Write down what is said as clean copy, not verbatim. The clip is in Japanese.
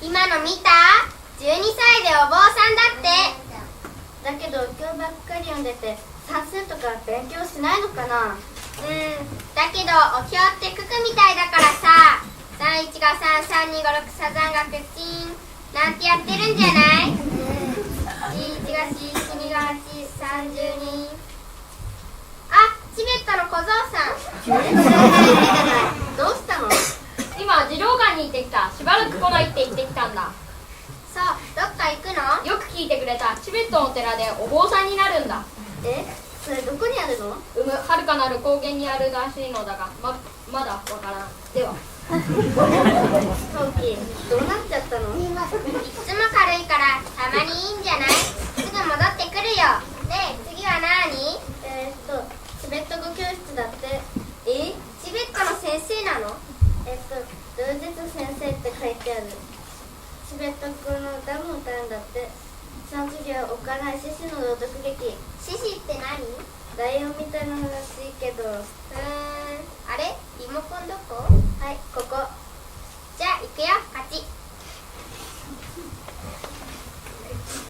今の見た？12歳でお坊さんだって。だけど今日ばっかり読んでて算数とか勉強しないのかな。だけどお経って九九みたいだからさ、31が3、32、5、6、サザンが9チンなんてやってるんじゃない？11が4、12が8、32。あ、チベットの小僧さん。どうしたの？今児童館に行ってきた。しばらく来ないって言ってきたんだ。そう、どっか行くの？よく聞いてくれた。チベットのお寺でお坊さんになるんだ。それどこにあるの？はるかなる高原にあるらしいのだが、まだわからん。ではトウキ、どうなっちゃったの？いつも軽いからたまにいいんじゃない？すぐ戻ってくるよ。ねえ、次は何？チベット語教室だって。チベットの先生なの？同日先生って書いてある。チベット語の歌も歌うんだって。その次はおっかない獅子の朗読劇。獅子って何？ライオンみたいなのらしいけど。あれ？リモコンどこ？はい、ここ。